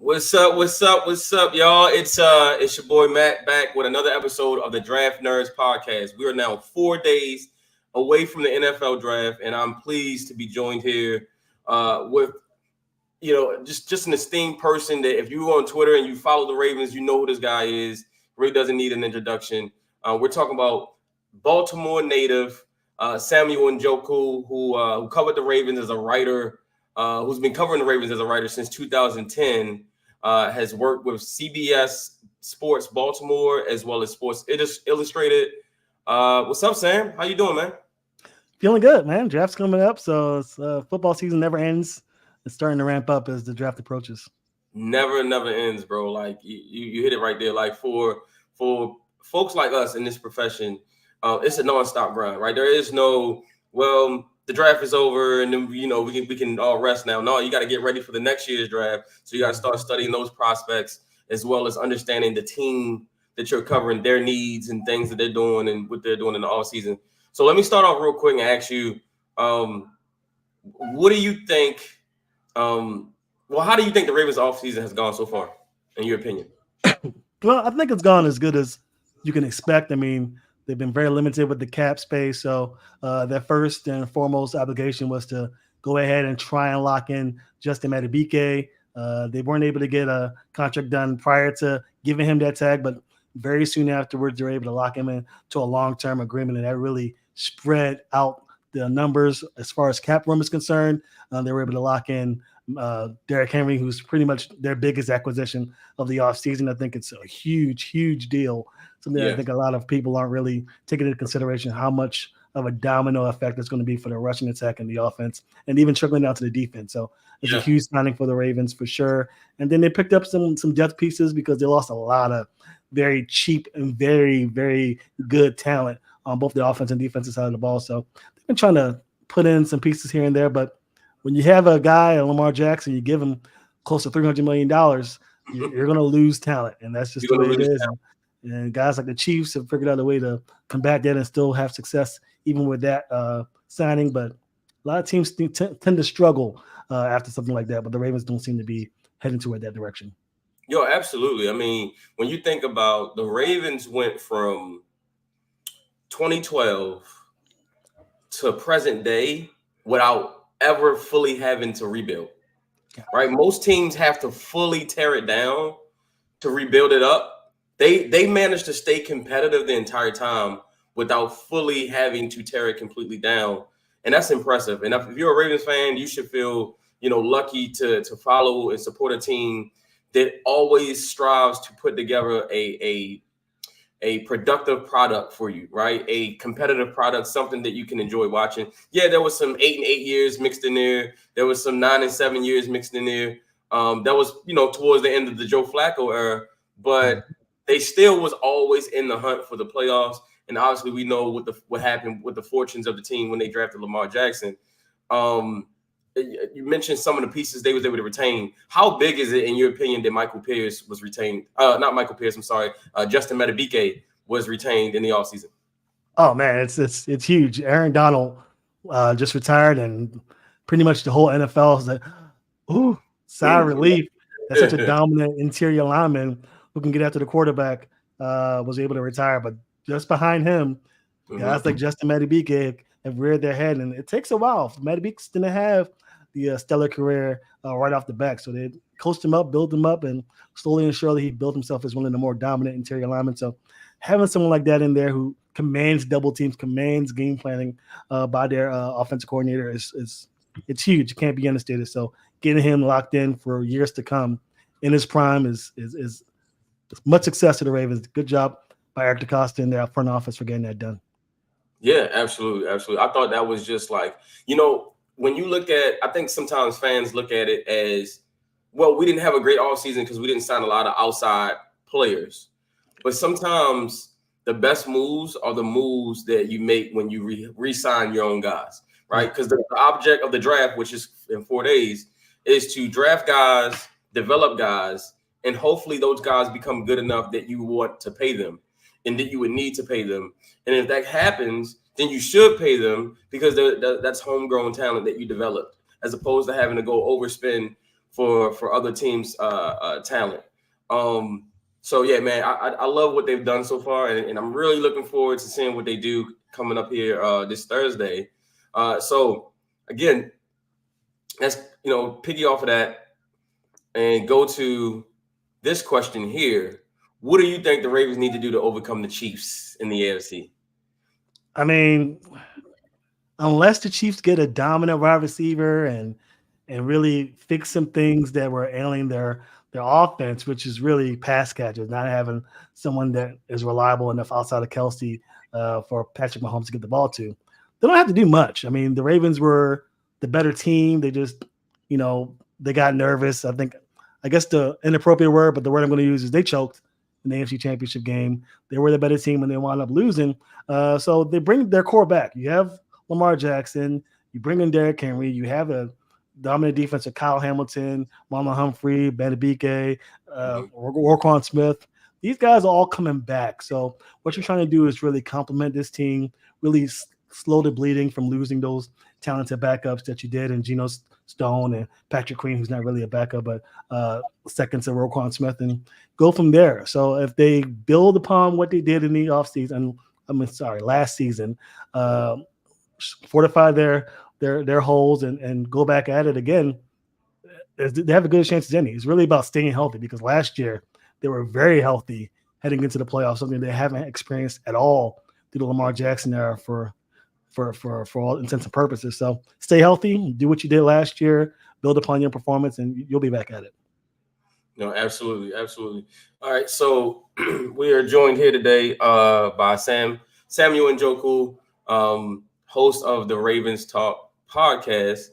What's up? What's up? What's up, y'all? It's your boy Matt back with another episode of the Draft Nerds podcast. We are now 4 days away from the NFL draft, and I'm pleased to be joined here with just an esteemed person that if you go on Twitter and you follow the Ravens, you know who this guy is. Really doesn't need an introduction. We're talking about Baltimore native Samuel Njoku, who covered the Ravens as a writer, who's been covering the Ravens as a writer since 2010. Has worked with CBS Sports Baltimore as well as Sports Illustrated. What's up, Sam? How you doing, man? Feeling good, man. Draft's coming up, so it's, football season never ends. It's starting to ramp up as the draft approaches. Never ends, bro. Like you hit it right there. Like for folks like us in this profession, it's a nonstop grind, right? There is no, well, the draft is over and then we can all rest now. No, you got to get ready for the next year's draft. So you got to start studying those prospects as well as understanding the team that you're covering, their needs and things that they're doing and what they're doing in the offseason. So let me start off real quick and ask you, what do you think? How do you think the Ravens offseason has gone so far, in your opinion? Well, I think it's gone as good as you can expect. I mean, they've been very limited with the cap space. So their first and foremost obligation was to go ahead and try and lock in Justin Madubuike. They weren't able to get a contract done prior to giving him that tag, but very soon afterwards, they were able to lock him into a long-term agreement, and that really spread out the numbers as far as cap room is concerned. They were able to lock in Derrick Henry, who's pretty much their biggest acquisition of the offseason. I think it's a huge deal. Something I think a lot of people aren't really taking into consideration how much of a domino effect it's going to be for the rushing attack and the offense, and even trickling down to the defense. So it's a huge signing for the Ravens for sure. And then they picked up some depth pieces because they lost a lot of very cheap and very, very good talent on both the offense and defensive side of the ball. So they've been trying to put in some pieces here and there, but when you have a guy, Lamar Jackson, you give him close to $300 million, you're going to lose talent, and that's just the way it is. And guys like the Chiefs have figured out a way to combat that and still have success even with that signing. But a lot of teams tend to struggle after something like that, but the Ravens don't seem to be heading toward that direction. Yo, absolutely. I mean, when you think about the Ravens went from 2012 to present day without ever fully having to rebuild, right? Most teams have to fully tear it down to rebuild it up. They managed to stay competitive the entire time without fully having to tear it completely down, and that's impressive. And if you're a Ravens fan, you should feel lucky to follow and support a team that always strives to put together a productive product for you, right? A competitive product, something that you can enjoy watching. Yeah, there was some 8 and 8 years mixed in there. There was some 9 and 7 years mixed in there. That was, towards the end of the Joe Flacco era, but they still was always in the hunt for the playoffs. And obviously we know what happened with the fortunes of the team when they drafted Lamar Jackson. You mentioned some of the pieces they was able to retain. How big is it, in your opinion, that Michael Pierce was retained? Not Michael Pierce, I'm sorry. Justin Madubuike was retained in the offseason. Oh, man, it's huge. Aaron Donald just retired, and pretty much the whole NFL is like, ooh, sigh of relief. That's such a dominant interior lineman who can get after the quarterback was able to retire. But just behind him, guys like Justin Madubuike have reared their head, and it takes a while. Madubuike's didn't have the stellar career right off the back. So they coached him up, built him up, and slowly and surely he built himself as one of the more dominant interior linemen. So having someone like that in there who commands double teams, commands game planning by their offensive coordinator it's huge. It can't be understated. So getting him locked in for years to come in his prime is much success to the Ravens. Good job by Eric DeCosta in their front office for getting that done. Yeah, absolutely. I thought that was just like, when you look at, I think sometimes fans look at it as, well, we didn't have a great offseason because we didn't sign a lot of outside players. But sometimes the best moves are the moves that you make when you re-sign your own guys, right? Because the object of the draft, which is in 4 days, is to draft guys, develop guys, and hopefully those guys become good enough that you want to pay them and that you would need to pay them. And if that happens, then you should pay them because that's homegrown talent that you developed, as opposed to having to go overspend for other teams' talent. So yeah, man, I love what they've done so far, and I'm really looking forward to seeing what they do coming up here this Thursday. So again, let's piggy off of that and go to this question here. What do you think the Ravens need to do to overcome the Chiefs in the AFC? I mean, unless the Chiefs get a dominant wide receiver and really fix some things that were ailing their offense, which is really pass catchers, not having someone that is reliable enough outside of Kelsey for Patrick Mahomes to get the ball to. They don't have to do much. I mean, the Ravens were the better team. They just, they got nervous. I guess the inappropriate word, but the word I'm going to use is they choked in the AFC Championship game. They were the better team when they wound up losing. So they bring their core back. You have Lamar Jackson. You bring in Derrick Henry. You have a dominant defense of Kyle Hamilton, Marlon Humphrey, Benabike, Roquan Smith. These guys are all coming back. So what you're trying to do is really complement this team, really slow the bleeding from losing those talented backups that you did in Geno Stone and Patrick Queen, who's not really a backup, but second to Roquan Smith, and go from there. So if they build upon what they did in the offseason, last season, fortify their holes and go back at it again, they have a good chance as any. It's really about staying healthy, because last year they were very healthy heading into the playoffs, something they haven't experienced at all through the Lamar Jackson era for all intents and purposes. So stay healthy, do what you did last year, build upon your performance, and you'll be back at it. No, absolutely. All right, so we are joined here today by Samuel Njoku, host of the Ravens Talk podcast,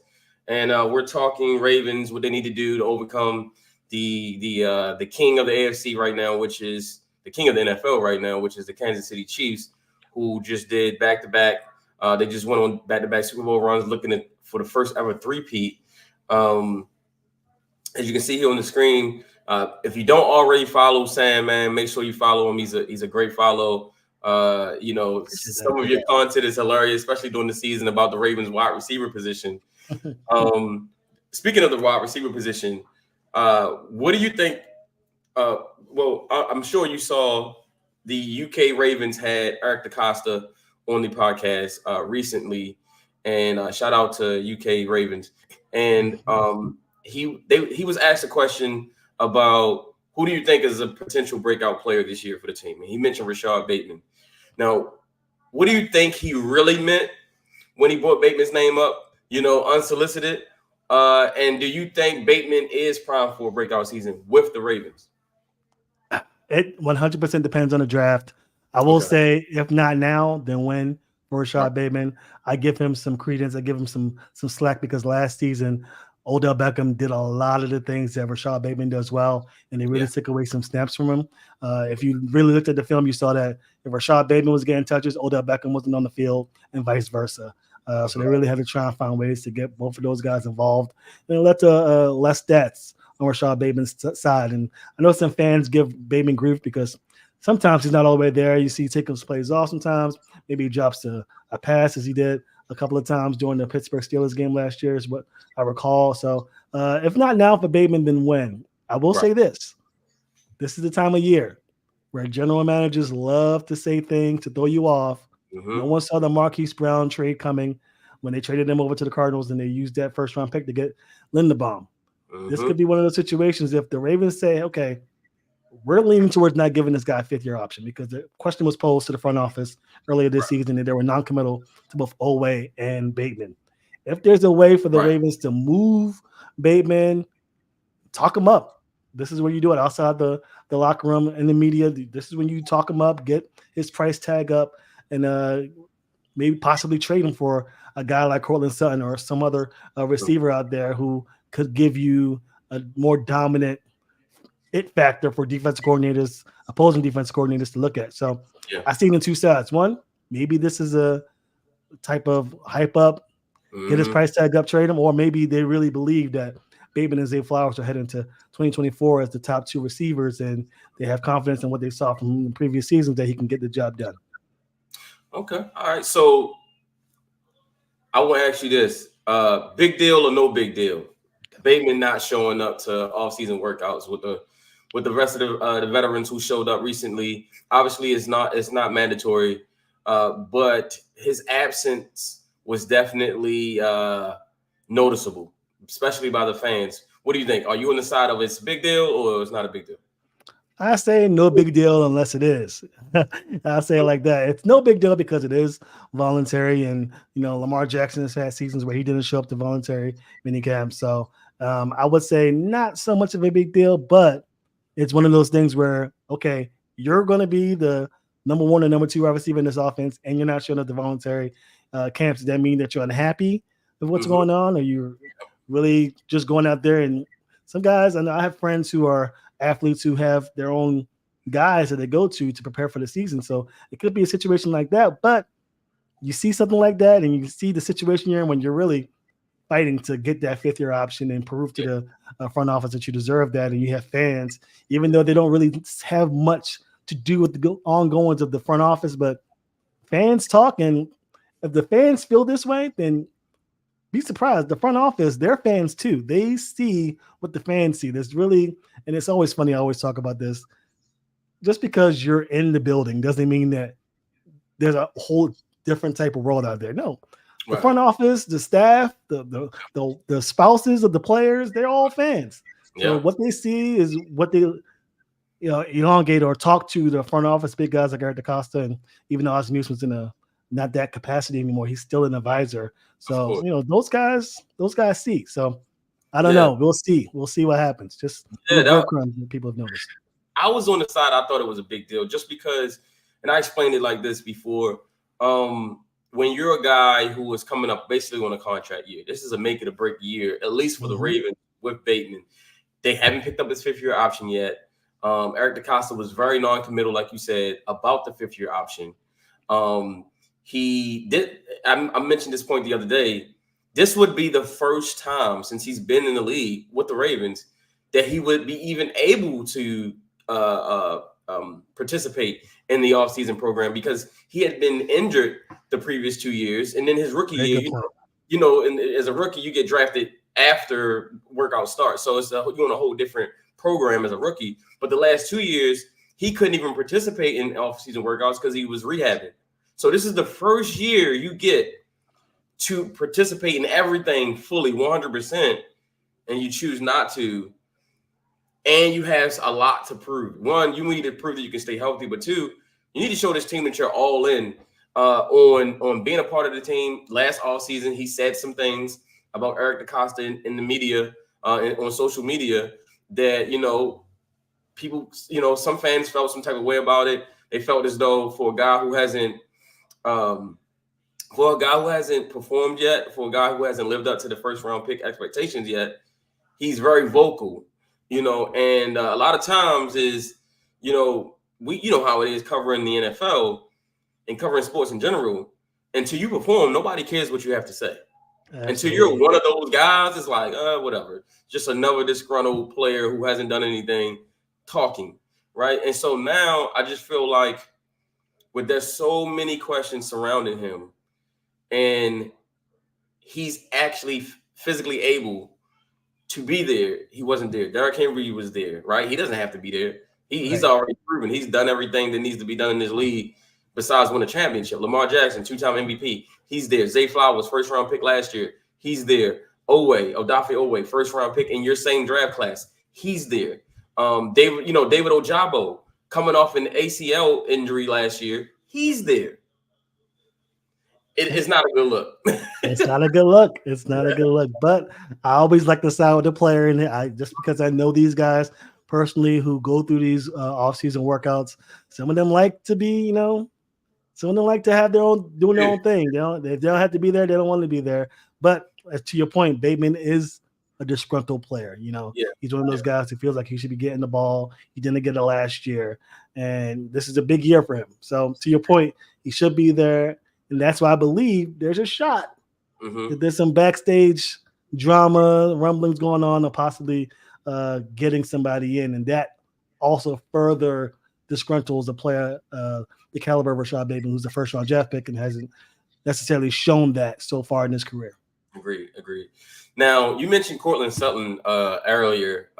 and we're talking Ravens, what they need to do to overcome the king of the AFC right now, which is the king of the NFL right now, which is the Kansas City Chiefs, who just did back-to-back. They just went on back-to-back Super Bowl runs, looking for the first ever three-peat. As you can see here on the screen, if you don't already follow Sam, man, make sure you follow him. He's a great follow. Some of your content is hilarious, especially during the season, about the Ravens wide receiver position. Speaking of the wide receiver position, what do you think? I'm sure you saw the UK Ravens had Eric DaCosta on the podcast recently, and shout out to UK Ravens. And he was asked a question about who do you think is a potential breakout player this year for the team, and he mentioned Rashad Bateman. Now, what do you think he really meant when he brought Bateman's name up, unsolicited? And do you think Bateman is primed for a breakout season with the Ravens? It 100% depends on the draft. I will say, if not now, then when for Rashad Bateman, I give him some credence. I give him some slack, because last season Odell Beckham did a lot of the things that Rashad Bateman does well, and they really took away some snaps from him. If you really looked at the film, you saw that if Rashad Bateman was getting touches, Odell Beckham wasn't on the field, and vice versa. So they really had to try and find ways to get both of those guys involved, and let less stats on Rashad Bateman's side. And I know some fans give Bateman grief because sometimes he's not all the way there. You see he takes his plays off sometimes. Maybe he drops a pass, as he did a couple of times during the Pittsburgh Steelers game last year, is what I recall. So if not now for Bateman, then when? I will say this. This is the time of year where general managers love to say things to throw you off. Mm-hmm. No one saw the Marquise Brown trade coming when they traded him over to the Cardinals, and they used that first-round pick to get Linderbaum. Mm-hmm. This could be one of those situations if the Ravens say, okay, we're leaning towards not giving this guy a fifth-year option, because the question was posed to the front office earlier this season that they were non-committal to both Oweh and Bateman. If there's a way for the Ravens to move Bateman, talk him up. This is where you do it outside the locker room and the media. This is when you talk him up, get his price tag up, and maybe possibly trade him for a guy like Cortland Sutton or some other receiver out there who could give you a more dominant it factor for defensive coordinators, opposing defensive coordinators to look at. So I see it in two sides. One, maybe this is a type of hype up, get his price tag up, trade him, or maybe they really believe that Bateman and Zay Flowers are heading to 2024 as the top two receivers, and they have confidence in what they saw from the previous seasons that he can get the job done. Okay. All right. So I want to ask you this. Big deal or no big deal? Bateman not showing up to off-season workouts with the rest of the veterans who showed up recently. Obviously, it's not mandatory, but his absence was definitely noticeable, especially by the fans. What do you think? Are you on the side of it's a big deal or it's not a big deal? I say no big deal unless it is. I say it like that. It's no big deal because it is voluntary, and Lamar Jackson has had seasons where he didn't show up to voluntary minicamp. So I would say not so much of a big deal, but it's one of those things where okay, you're going to be the number one and number two wide receiver in this offense, and you're not showing up to voluntary camps. Does that mean that you're unhappy with what's going on, or you're really just going out there? And some guys, I know I have friends who are athletes who have their own guys that they go to prepare for the season. So it could be a situation like that, but you see something like that and you see the situation you're in when you're really fighting to get that fifth-year option and prove to the front office that you deserve that. And you have fans, even though they don't really have much to do with the ongoings of the front office, but fans talk. And if the fans feel this way, then be surprised. The front office, they're fans too. They see what the fans see. There's really, and it's always funny, I always talk about this. Just because you're in the building doesn't mean that there's a whole different type of world out there. No. The front office, the staff, the spouses of the players, they're all fans. So what they see is what they elongate or talk to the front office big guys like Eric DaCosta, and even though Osmuse was in not that capacity anymore, he's still an advisor. So those guys see. So I don't know. We'll see what happens. Just people have noticed. I was on the side. I thought it was a big deal just because, and I explained it like this before. When you're a guy who was coming up basically on a contract year, this is a make it or break year, at least for the Ravens with Bateman. They haven't picked up his fifth-year option yet. Eric DaCosta was very non-committal, like you said, about the fifth-year option. He did. I mentioned this point the other day. This would be the first time since he's been in the league with the Ravens that he would be even able to participate in the offseason program because he had been injured the previous 2 years, and then his rookie year, and as a rookie, you get drafted after workout starts, so you're on a whole different program as a rookie. But the last 2 years, he couldn't even participate in offseason workouts because he was rehabbing. So this is the first year you get to participate in everything fully 100%, and you choose not to. And you have a lot to prove. One, you need to prove that you can stay healthy, but two, you need to show this team that you're all in on being a part of the team. Last offseason, he said some things about Eric DaCosta in the media, on social media that, people, some fans felt some type of way about it. They felt as though for a guy who hasn't performed yet, for a guy who hasn't lived up to the first round pick expectations yet, he's very vocal. And a lot of times is, we how it is covering the NFL and covering sports in general. Until you perform, nobody cares what you have to say. Absolutely. Until you're one of those guys, it's like, whatever. Just another disgruntled player who hasn't done anything talking, right? And so now I just feel like there's so many questions surrounding him, and he's actually physically able to be there. He wasn't there. Derrick Henry was there, right? He doesn't have to be there. He's already proven he's done everything that needs to be done in this league besides win a championship. Lamar Jackson, 2-time MVP. He's there. Zay Flowers, first-round pick last year. He's there. Odafe Owe, first-round pick in your same draft class. He's there. David Ojabo, coming off an ACL injury last year. He's there. It's not a good look. It's not a good look. It's not a good look. But I always like to side with the player, and just because I know these guys personally who go through these off-season workouts, some of them like to be, some of them like to have doing their own thing. They don't have to be there. They don't want to be there. But to your point, Bateman is a disgruntled player. He's one of those guys who feels like he should be getting the ball. He didn't get it last year, and this is a big year for him. So to your point, he should be there. And that's why I believe there's a shot that there's some backstage drama, rumblings going on, or possibly getting somebody in. And that also further disgruntles a player, the caliber of Rashad Bateman, who's the first-round draft pick and hasn't necessarily shown that so far in his career. Agreed. Now, you mentioned Cortland Sutton earlier.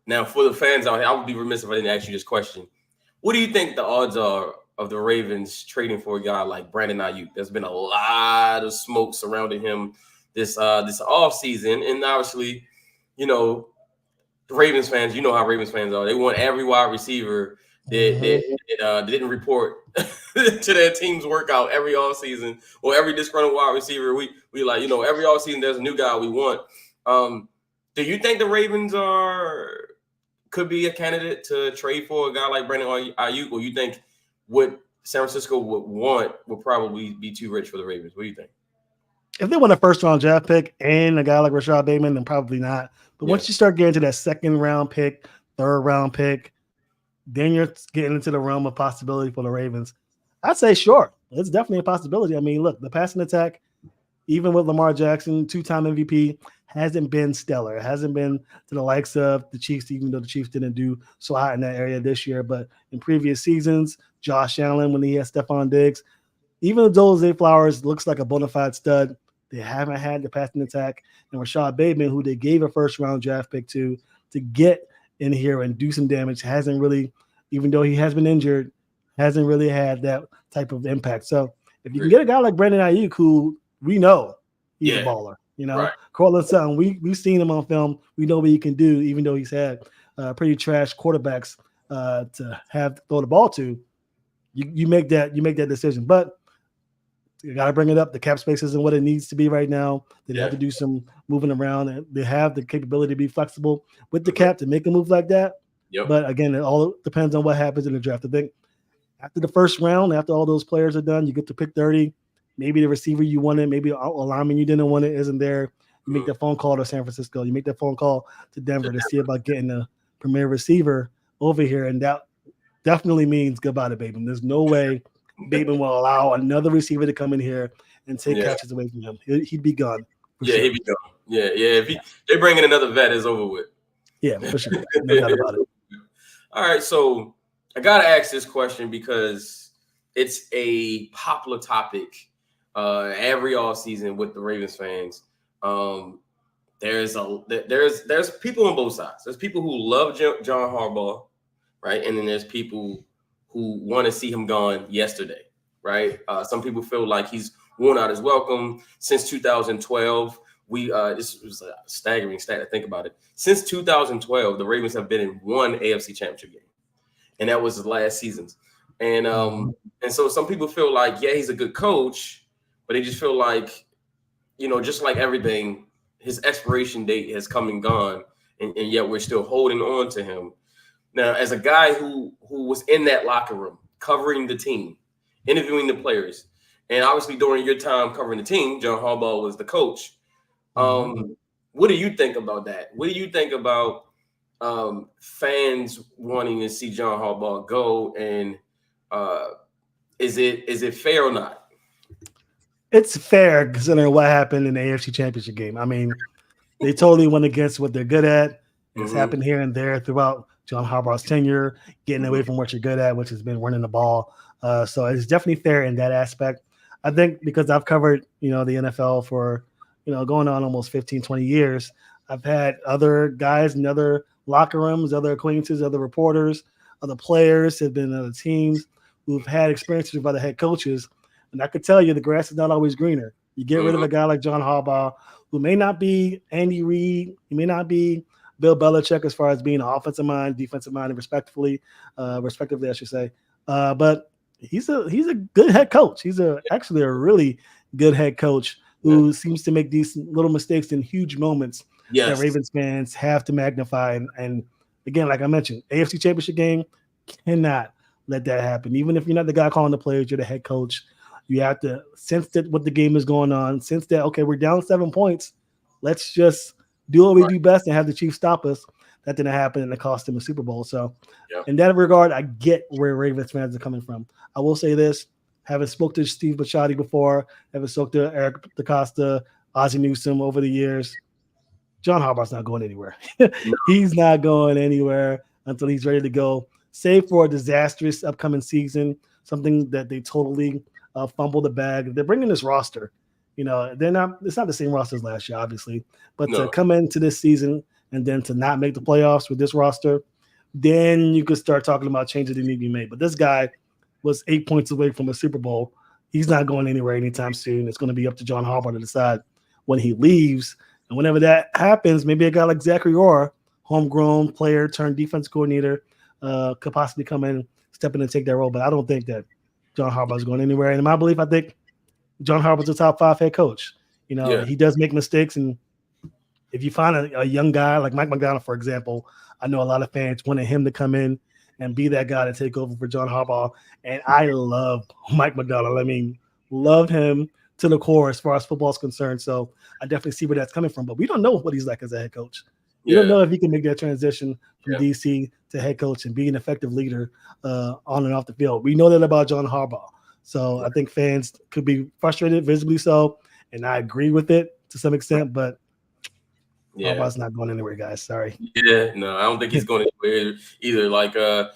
Now, for the fans out here, I would be remiss if I didn't ask you this question. What do you think the odds are of the Ravens trading for a guy like Brandon Ayuk? There's been a lot of smoke surrounding him this offseason. And obviously, the Ravens fans, you know how Ravens fans are. They want every wide receiver that didn't report to their team's workout every offseason or every disgruntled wide receiver. We like, every offseason there's a new guy we want. Do you think the Ravens could be a candidate to trade for a guy like Brandon Ayuk, or you think what San Francisco would want would probably be too rich for the Ravens? What do you think? If they want a first-round draft pick and a guy like Rashad Bateman, then probably not. But once you start getting to that second-round pick, third-round pick, then you're getting into the realm of possibility for the Ravens. I'd say sure. It's definitely a possibility. I mean, look, the passing attack, even with Lamar Jackson, two-time MVP, hasn't been stellar. It hasn't been to the likes of the Chiefs, even though the Chiefs didn't do so hot in that area this year. But in previous seasons, Josh Allen, when he had Stephon Diggs, even though Zay Flowers looks like a bona fide stud, they haven't had the passing attack. And Rashad Bateman, who they gave a first-round draft pick to get in here and do some damage, hasn't really, even though he has been injured, hasn't really had that type of impact. So if you can get a guy like Brandon Ayuk, who we know he's a baller, right. Cortland Sutton, we've seen him on film. We know what he can do, even though he's had pretty trash quarterbacks to have throw the ball to. You make that decision, but you got to bring it up. The cap space isn't what it needs to be right now. They have to do some moving around, and they have the capability to be flexible with the cap to make a move like that. Yep. But again, it all depends on what happens in the draft. I think after the first round, after all those players are done, you get to pick 30. Maybe the receiver you wanted, maybe a lineman you didn't want it isn't there. You make that phone call to San Francisco. You make that phone call to Denver to see about getting a premier receiver over here, and that definitely means goodbye to Bateman. There's no way Bateman will allow another receiver to come in here and take catches away from him. He'd be gone. He'd be gone. If they bring in another vet, it's over with. Yeah, for sure. No doubt about it. All right, so I got to ask this question because it's a popular topic every offseason with the Ravens fans. There's people on both sides. There's people who love John Harbaugh, right? And then there's people who want to see him gone yesterday, right? Some people feel like he's worn out his welcome since 2012. This was a staggering stat to think about it. Since 2012, the Ravens have been in one AFC Championship game, and that was the last season's. And so some people feel like, he's a good coach, but they just feel like, just like everything, his expiration date has come and gone, and yet we're still holding on to him. Now, as a guy who was in that locker room, covering the team, interviewing the players, and obviously during your time covering the team, John Harbaugh was the coach. What do you think about that? What do you think about fans wanting to see John Harbaugh go? And is it fair or not? It's fair considering what happened in the AFC Championship game. I mean, they totally went against what they're good at. It's happened here and there throughout John Harbaugh's tenure, getting away from what you're good at, which has been running the ball. So it's definitely fair in that aspect. I think because I've covered, the NFL for, going on almost 15, 20 years, I've had other guys in other locker rooms, other acquaintances, other reporters, other players have been other teams who've had experiences with other head coaches. And I could tell you the grass is not always greener. You get rid of a guy like John Harbaugh, who may not be Andy Reid, he may not be Bill Belichick as far as being an offensive mind, defensive mind, and respectively, I should say. But he's a good head coach. He's actually a really good head coach who seems to make these little mistakes in huge moments that Ravens fans have to magnify. And again, like I mentioned, AFC Championship game, cannot let that happen. Even if you're not the guy calling the plays, you're the head coach. You have to sense that what the game is going on, sense that, okay, we're down 7 points. Let's just do what we do best and have the Chiefs stop us. That didn't happen, and it cost them a Super Bowl. So in that regard, I get where Ravens fans are coming from. I will say this, having spoke to Steve Bisciotti before, having spoke to Eric DeCosta, Ozzie Newsome over the years, John Harbaugh's not going anywhere. He's not going anywhere until he's ready to go, save for a disastrous upcoming season, something that they totally fumble the bag. They're bringing this roster. they're not. It's not the same roster as last year, obviously, but to No. come into this season and then to not make the playoffs with this roster, then you could start talking about changes that need to be made. But this guy was 8 points away from a Super Bowl. He's not going anywhere anytime soon. It's going to be up to John Harbaugh to decide when he leaves. And whenever that happens, maybe a guy like Zachary Orr, homegrown player turned defense coordinator, could possibly come in, step in and take that role. But I don't think that John Harbaugh is going anywhere. And in my belief, I think John Harbaugh's a top 5 head coach. He does make mistakes. And if you find a young guy like Mike McDonald, for example, I know a lot of fans wanted him to come in and be that guy to take over for John Harbaugh. And I love Mike McDonald. I mean, love him to the core as far as football is concerned. So I definitely see where that's coming from. But we don't know what he's like as a head coach. We don't know if he can make that transition from DC to head coach and be an effective leader on and off the field. We know that about John Harbaugh. So I think fans could be frustrated, visibly so. And I agree with it to some extent, but Harbaugh's not going anywhere, guys. Sorry. Yeah, no, I don't think he's going anywhere either. Like, I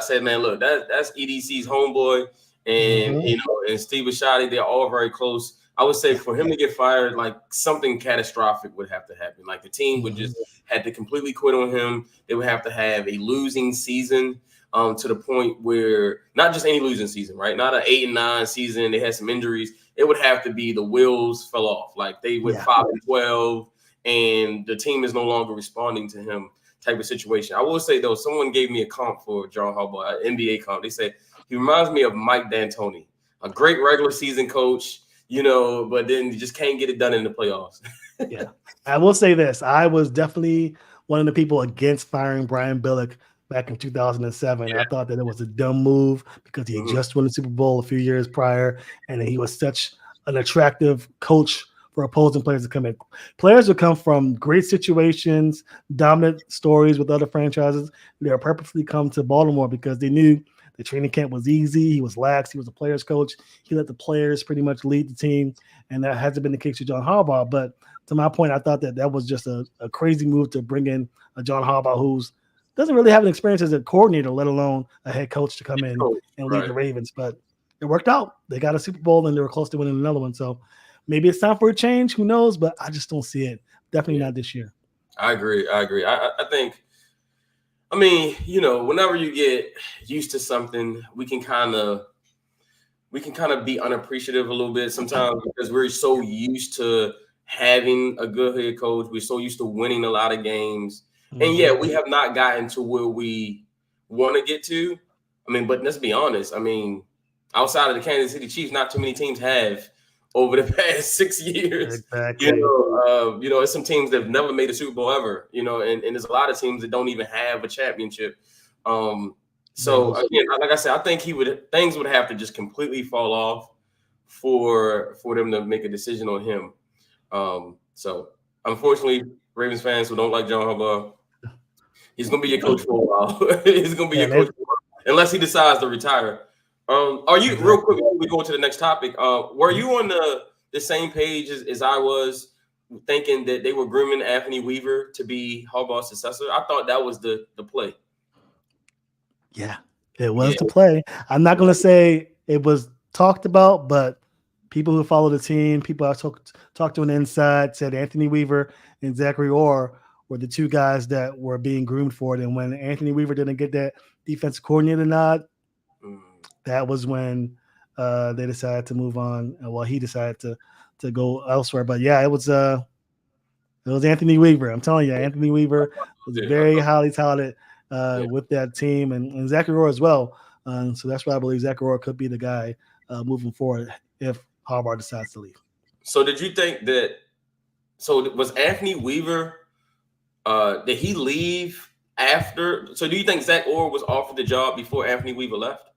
said, man, look, that's EDC's homeboy, and and Steve Bisciotti, they're all very close. I would say for him to get fired, like something catastrophic would have to happen. Like the team would just had to completely quit on him. They would have to have a losing season. To the point where not just any losing season, right? Not an 8-9 season. They had some injuries. It would have to be the wheels fell off. Like they went 5-12, and the team is no longer responding to him. Type of situation. I will say though, someone gave me a comp for John Harbaugh, an NBA comp. They said he reminds me of Mike D'Antoni, a great regular season coach, but then you just can't get it done in the playoffs. Yeah, I will say this: I was definitely one of the people against firing Brian Billick back in 2007. I thought that it was a dumb move because he had just won the Super Bowl a few years prior, and he was such an attractive coach for opposing players to come in. Players would come from great situations, dominant stories with other franchises. They would purposely come to Baltimore because they knew the training camp was easy. He was lax. He was a player's coach. He let the players pretty much lead the team, and that hasn't been the case with John Harbaugh. But to my point, I thought that was just a crazy move to bring in a John Harbaugh who's doesn't really have an experience as a coordinator, let alone a head coach to come in and lead the Ravens. But it worked out. They got a Super Bowl, and they were close to winning another one. So maybe it's time for a change. Who knows? But I just don't see it. Definitely not this year. I agree. I think, whenever you get used to something, we can kind of be unappreciative a little bit sometimes because we're so used to having a good head coach. We're so used to winning a lot of games. And we have not gotten to where we want to get to. But let's be honest. Outside of the Kansas City Chiefs, not too many teams have over the past 6 years. Exactly. It's some teams that have never made a Super Bowl ever. And there's a lot of teams that don't even have a championship. So again, like I said, I think things would have to just completely fall off for them to make a decision on him. So unfortunately, Ravens fans who don't like John Harbaugh, he's going to be your coach for a while. He's going to be your coach for a while, unless he decides to retire. Are you, real quick before we go to the next topic, were you on the same page as I was, thinking that they were grooming Anthony Weaver to be Harbaugh's successor? I thought that was the play. Yeah, it was the play. I'm not going to say it was talked about, but people who follow the team, people I talked to on the inside said Anthony Weaver and Zachary Orr were the two guys that were being groomed for it. And when Anthony Weaver didn't get that defensive coordinator nod, that was when they decided to move on. Well, he decided to go elsewhere. But yeah, it was Anthony Weaver. I'm telling you, Anthony Weaver was very highly talented with that team, and Zachary Orr as well. So that's why I believe Zachary Orr could be the guy moving forward if Harbaugh decides to leave. So did you think that? So was Anthony Weaver? Did he leave after? So do you think Zach Orr was offered the job before Anthony Weaver left?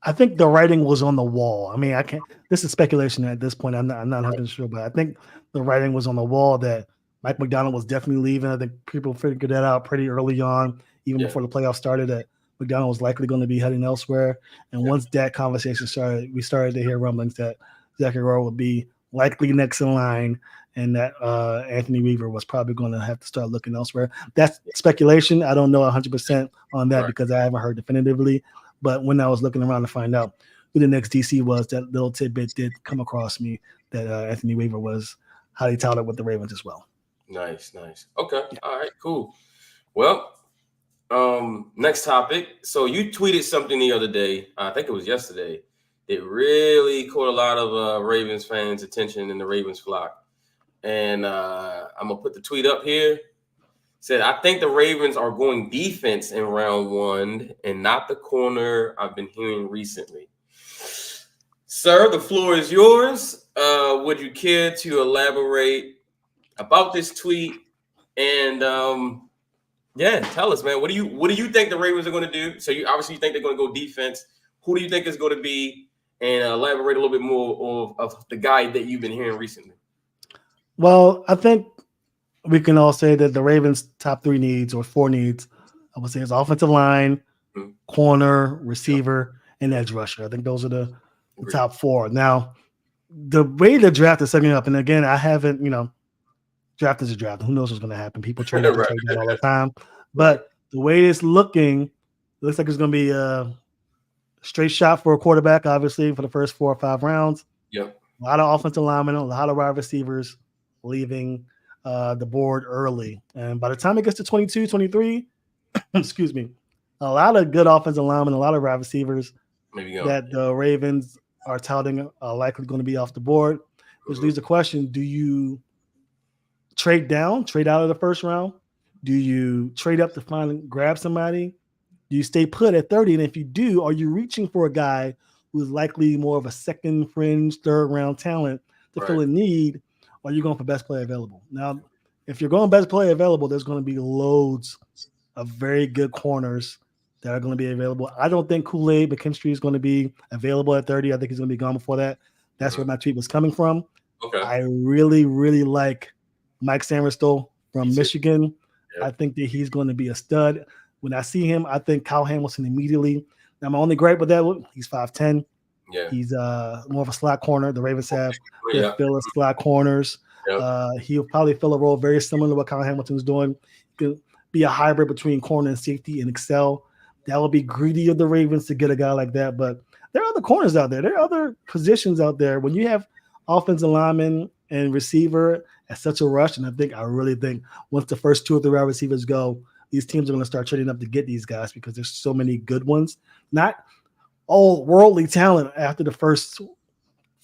I think the writing was on the wall. I can't. This is speculation at this point. I'm not 100% sure, but I think the writing was on the wall that Mike McDonald was definitely leaving. I think people figured that out pretty early on, even before the playoffs started, that McDonald was likely going to be heading elsewhere. And once that conversation started, we started to hear rumblings that Zachary Orr would be likely next in line, and that Anthony Weaver was probably going to have to start looking elsewhere. That's speculation. I don't know 100% on that because I haven't heard definitively. But when I was looking around to find out who the next DC was, that little tidbit did come across me that Anthony Weaver was highly touted with the Ravens as well. Nice. Okay. Yeah. All right, cool. Well, next topic. So you tweeted something the other day, I think it was yesterday, that really caught a lot of Ravens fans' attention in the Ravens flock. And I'm going to put the tweet up here. Said, I think the Ravens are going defense in round 1 and not the corner I've been hearing recently. Sir, the floor is yours. Would you care to elaborate about this tweet? And tell us, man. What do you think the Ravens are going to do? So you obviously think they're going to go defense. Who do you think is going to be? And elaborate a little bit more of the guy that you've been hearing recently. Well, I think we can all say that the Ravens' top 3 needs or 4 needs, I would say, is offensive line, corner, receiver, and edge rusher. I think those are the top 4. Now, the way the draft is setting up, and again, I haven't, draft is a draft. Who knows what's going to happen? People trade up and trade down all the time. But the way it's looking, it looks like it's going to be a straight shot for a quarterback, obviously, for the first 4 or 5 rounds. Yep. A lot of offensive linemen, a lot of wide receivers leaving the board early. And by the time it gets to 22, 23, excuse me, a lot of good offensive linemen, a lot of wide receivers that the Ravens are touting are likely going to be off the board, which leaves the question, do you trade out of the first round? Do you trade up to finally grab somebody? Do you stay put at 30? And if you do, are you reaching for a guy who's likely more of a second fringe, third round talent to fill a need? Or are you going for best player available? Now, if you're going best player available, there's going to be loads of very good corners that are going to be available. I don't think Kool-Aid McKinstry is going to be available at 30. I think he's going to be gone before that. That's where my tweet was coming from. Okay. I really, really like Mike Sainristil from Michigan. I think that he's going to be a stud. When I see him, I think Kyle Hamilton immediately. Now, my only gripe with that, he's 5'10". Yeah. He's more of a slot corner. The Ravens have fill slot corners. Yep. He'll probably fill a role very similar to what Kyle Hamilton's doing. He could be a hybrid between corner and safety and excel. That would be greedy of the Ravens to get a guy like that. But there are other corners out there. There are other positions out there. When you have offensive lineman and receiver at such a rush, and I really think once the first 2 or 3 wide receivers go, these teams are going to start trading up to get these guys because there's so many good ones. Not all worldly talent after the first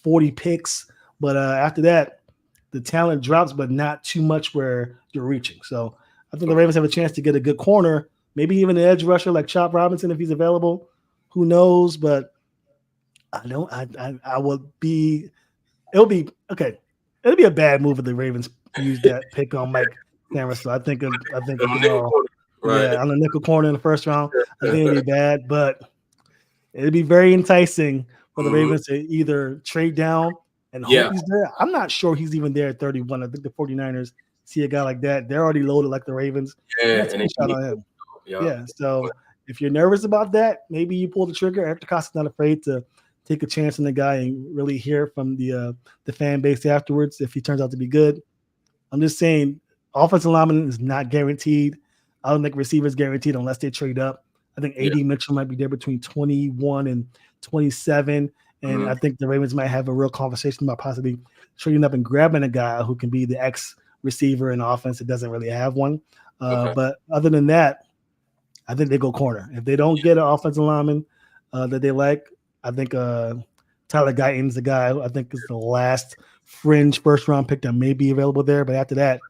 40 picks, but after that, the talent drops, but not too much where you're reaching. So I think the Ravens have a chance to get a good corner, maybe even an edge rusher like Chop Robinson if he's available. Who knows? But it'll be okay. It'll be a bad move if the Ravens use that pick on Mike Sainristil. I think on the nickel corner in the first round, I think it'll be bad, but it'd be very enticing for the Ravens to either trade down and hope he's there. I'm not sure he's even there at 31. I think the 49ers see a guy like that. They're already loaded like the Ravens. Yeah, and shot on him. Yeah. So if you're nervous about that, maybe you pull the trigger. Eric DeCosta's not afraid to take a chance on the guy and really hear from the fan base afterwards if he turns out to be good. I'm just saying offensive lineman is not guaranteed. I don't think receivers guaranteed unless they trade up. I think A.D. Mitchell might be there between 21 and 27. And I think the Ravens might have a real conversation about possibly trading up and grabbing a guy who can be the X receiver in offense that doesn't really have one. But other than that, I think they go corner. If they don't get an offensive lineman that they like, I think Tyler Guyton's the guy who I think is the last fringe first-round pick that may be available there. But after that,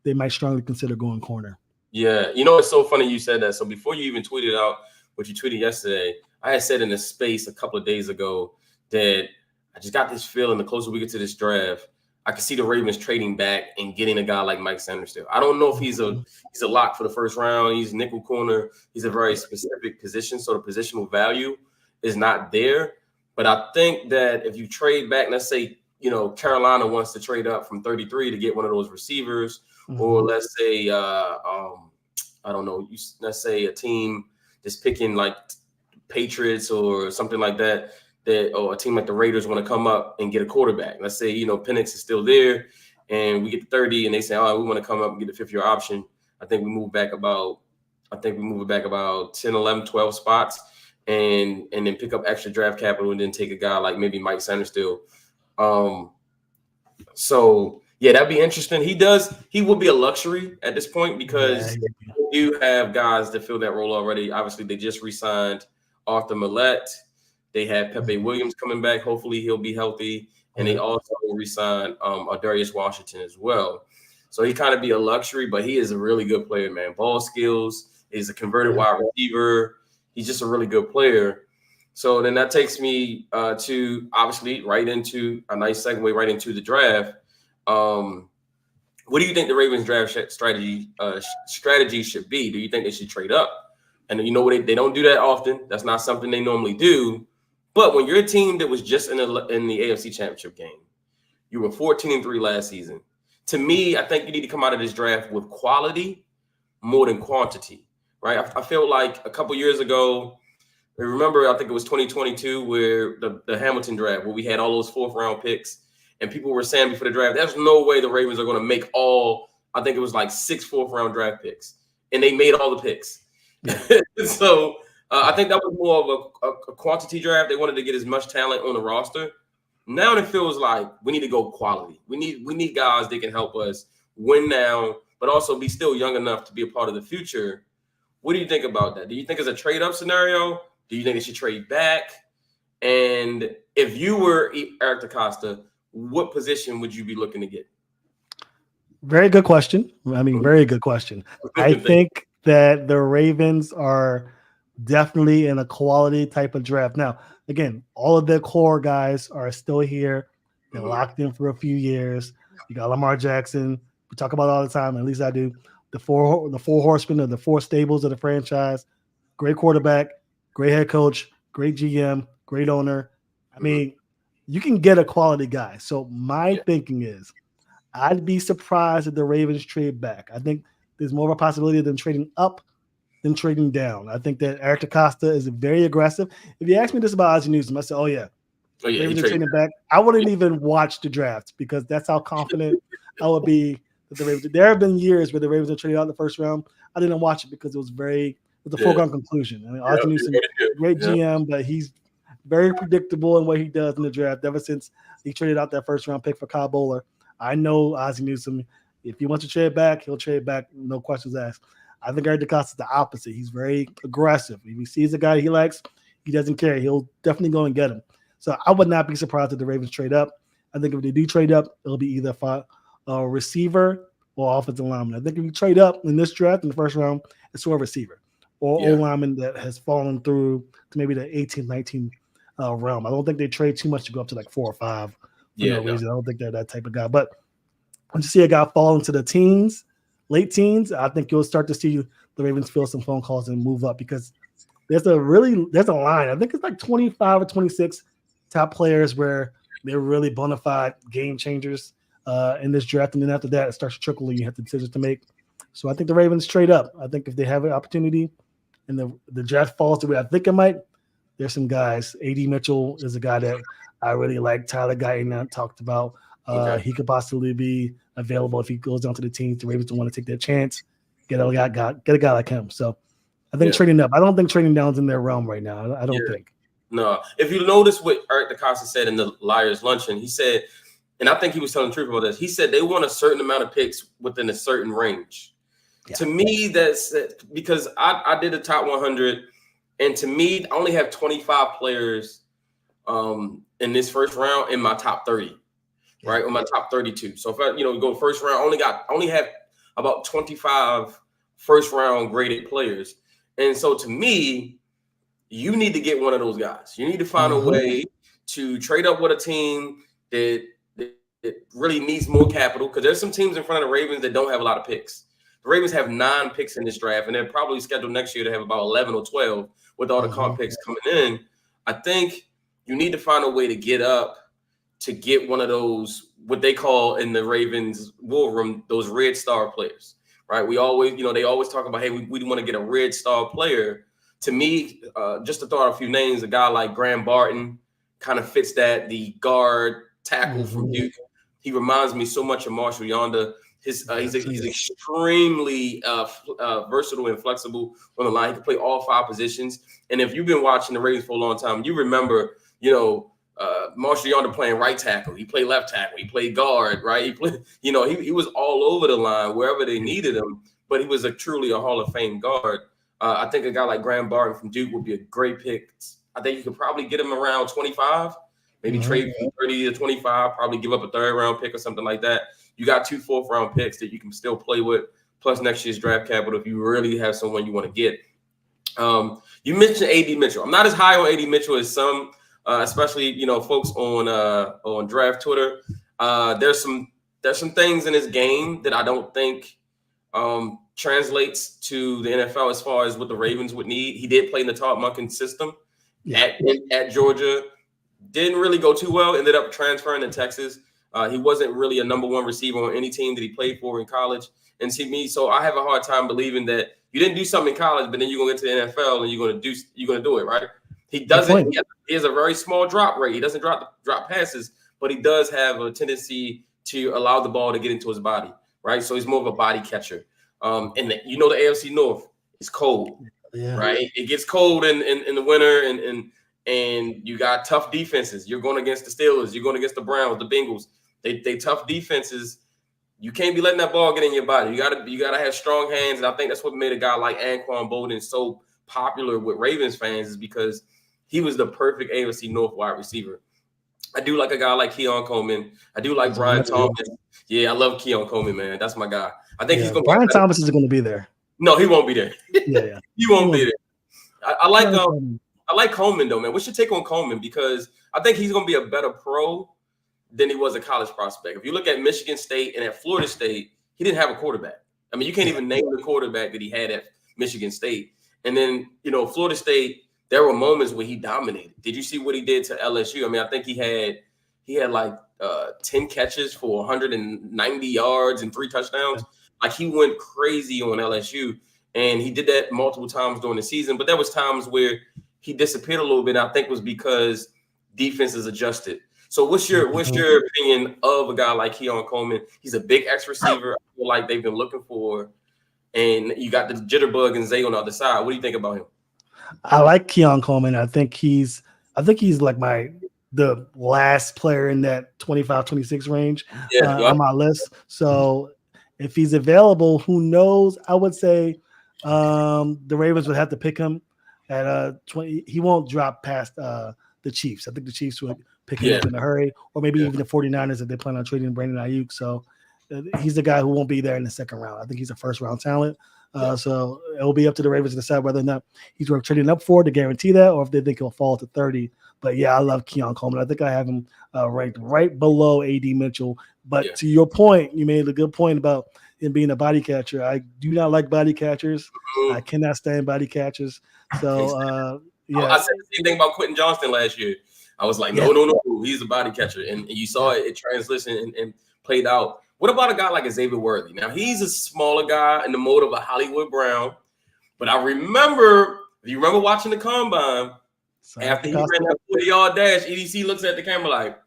they might strongly consider going corner. Yeah. It's so funny you said that. So before you even tweeted out what you tweeted yesterday, I had said in a space a couple of days ago that I just got this feeling the closer we get to this draft, I can see the Ravens trading back and getting a guy like Mike Sainristil. I don't know if he's a lock for the first round. He's nickel corner. He's a very specific position, so the positional value is not there. But I think that if you trade back, let's say, Carolina wants to trade up from 33 to get one of those receivers, or let's say, I don't know, let's say a team just picking like Patriots or something like that, or a team like the Raiders want to come up and get a quarterback. Let's say, Penix is still there and we get to 30 and they say, we want to come up and get the 5th-year option. I think we move it back about 10, 11, 12 spots and then pick up extra draft capital and then take a guy like maybe Mike Sainristil. So yeah, that'd be interesting. He will be a luxury at this point because Yeah. you do have guys that fill that role already. Obviously, they just re-signed Arthur Millette. They have Pepe Williams coming back. Hopefully, he'll be healthy. And they also re-signed Darius Washington as well. So he kind of be a luxury, but he is a really good player, man. Ball skills. He's a converted wide receiver. He's just a really good player. So then that takes me to obviously right into a nice segue right into the draft. What do you think the Ravens draft strategy should be? Do you think they should trade up? And you know what? They don't do that often. That's not something they normally do. But when you're a team that was just in the AFC Championship game, you were 14-3 last season. To me, I think you need to come out of this draft with quality more than quantity, right? I feel like a couple years ago, remember, I think it was 2022 where the Hamilton draft, where we had all those fourth-round picks, and people were saying before the draft, there's no way the Ravens are going to make I think it was like 6 fourth-round draft picks, and they made all the picks. Yeah. So I think that was more of a quantity draft. They wanted to get as much talent on the roster. Now it feels like we need to go quality. We need guys that can help us win now, but also be still young enough to be a part of the future. What do you think about that? Do you think it's a trade-up scenario? Do you think they should trade back? And if you were Eric DeCosta, what position would you be looking to get? Very good question. I mean, very good question. I think that the Ravens are definitely in a quality type of draft. Now, again, all of their core guys are still here. They're locked in for a few years. You got Lamar Jackson. We talk about it all the time, at least I do. The four horsemen of the four stables of the franchise. Great quarterback, great head coach, great GM, great owner. I mean, you can get a quality guy. So my thinking is I'd be surprised if the Ravens trade back. I think there's more of a possibility of them trading up than trading down. I think that Eric DeCosta is very aggressive. If you ask me this about Ozzie Newsome, I say, oh yeah, Ravens are trading back. I wouldn't even watch the draft because that's how confident I would be that the Ravens. There have been years where the Ravens are traded out in the first round. I didn't watch it because it was a foregone conclusion. I mean, Ozzie Newsome, great GM, but he's very predictable in what he does in the draft. Ever since he traded out that first round pick for Kyle Bowler, I know Ozzie Newsome. If he wants to trade back, he'll trade back, no questions asked. I think Eric DeCosta is the opposite. He's very aggressive. If he sees a guy he likes, he doesn't care. He'll definitely go and get him. So I would not be surprised if the Ravens trade up. I think if they do trade up, it'll be either a receiver or offensive lineman. I think if you trade up in this draft in the first round, it's for a receiver or O-lineman that has fallen through to maybe the 18, 19 realm. I don't think they trade too much to go up to like 4 or 5 for no reason. I don't think they're that type of guy. But when you see a guy fall into the teens, late teens, I think you'll start to see the Ravens fill some phone calls and move up because there's a line. I think it's like 25 or 26 top players where they're really bona fide game changers in this draft. And then after that, it starts to trickle and you have the decisions to make. So I think the Ravens trade up. I think if they have an opportunity and the draft falls the way I think it might, there's some guys. A.D. Mitchell is a guy that I really like. Tyler Guyton talked about. He could possibly be available if he goes down to the team. The Ravens don't want to take that chance. Get a guy like him. So I think trading up. I don't think trading down is in their realm right now. I don't think. No. If you notice what Eric DeCosta said in the Liars Luncheon, he said, and I think he was telling the truth about this, he said they want a certain amount of picks within a certain range. Yeah. To me, that's because I did a top 100, and to me, I only have 25 players in this first round in my top 30. Right, on my top 32. So if I, go first round, I only have about 25 first round graded players. And so to me, you need to get one of those guys. You need to find a way to trade up with a team that really needs more capital because there's some teams in front of the Ravens that don't have a lot of picks. The Ravens have 9 picks in this draft, and they're probably scheduled next year to have about 11 or 12 with all the comp picks coming in. I think you need to find a way to get up to get one of those, what they call in the Ravens war room, those red star players, right? We always, they always talk about, hey, we want to get a red star player. To me, just to throw out a few names, a guy like Graham Barton kind of fits that, the guard tackle from Duke. He reminds me so much of Marshall Yonder. He's extremely versatile and flexible on the line. He can play all 5 positions. And if you've been watching the Ravens for a long time, you remember, Marshall Yonder playing right tackle. He played left tackle. He played guard, right? He played, he was all over the line wherever they needed him. But he was truly a Hall of Fame guard. I think a guy like Graham Barton from Duke would be a great pick. I think you could probably get him around 25, maybe trade from 30 to 25, probably give up a third-round pick or something like that. You got 2 fourth-round picks that you can still play with, plus next year's draft capital if you really have someone you want to get. You mentioned A.D. Mitchell. I'm not as high on A.D. Mitchell as some, especially folks on Draft Twitter. There's some things in his game that I don't think translates to the NFL as far as what the Ravens would need. He did play in the Todd Monken system at Georgia. Didn't really go too well. Ended up transferring to Texas. He wasn't really a number 1 receiver on any team that he played for in college. And so I have a hard time believing that you didn't do something in college, but then you're gonna get to the NFL and you're gonna do it, right? He doesn't. He has a very small drop rate. He doesn't drop passes, but he does have a tendency to allow the ball to get into his body, right? So he's more of a body catcher. And the AFC North is cold, right? It gets cold in the winter, and you got tough defenses. You're going against the Steelers. You're going against the Browns, the Bengals. They tough defenses. You can't be letting that ball get in your body. You gotta have strong hands, and I think that's what made a guy like Anquan Bolden so popular with Ravens fans, is because he was the perfect AFC North wide receiver. I do like a guy like Keon Coleman. I do like Brian Thomas. Yeah, I love Keon Coleman, man. That's my guy. I think he's going to Brian Thomas is going to be there. No, he won't be there. Yeah. He won't be there. I like Coleman, though, man. What's your take on Coleman? Because I think he's going to be a better pro than he was a college prospect. If you look at Michigan State and at Florida State, he didn't have a quarterback. I mean, you can't even name the quarterback that he had at Michigan State. And then, Florida State, there were moments where he dominated. Did you see what he did to LSU? I mean, I think he had like 10 catches for 190 yards and 3 touchdowns. Like, he went crazy on LSU, and he did that multiple times during the season. But there was times where he disappeared a little bit. I think it was because defenses adjusted. So what's your opinion of a guy like Keon Coleman? He's a big X receiver. I feel like they've been looking for, and you got the jitterbug and Zay on the other side. What do you think about him? I like Keon Coleman. I think he's like the last player in that 25-26 range on my list. So if he's available, who knows? I would say the Ravens would have to pick him at 20. He won't drop past the Chiefs. I think the Chiefs would pick him up in a hurry, or maybe even the 49ers if they plan on trading Brandon Ayuk. So he's the guy who won't be there in the second round. I think he's a first-round talent. So it'll be up to the Ravens to decide whether or not he's worth trading up for to guarantee that, or if they think he'll fall to 30. But yeah, I love Keon Coleman. I think I have him ranked right below A.D. Mitchell. But to your point, you made a good point about him being a body catcher. I do not like body catchers. I cannot stand body catchers. So I said the same thing about Quentin Johnston last year. I was like, no, he's a body catcher, and you saw it translation and played out. What about a guy like Xavier Worthy? Now, he's a smaller guy in the mode of a Hollywood Brown, but I remember, if you remember watching the combine, after he ran that 40-yard dash, EDC looks at the camera like,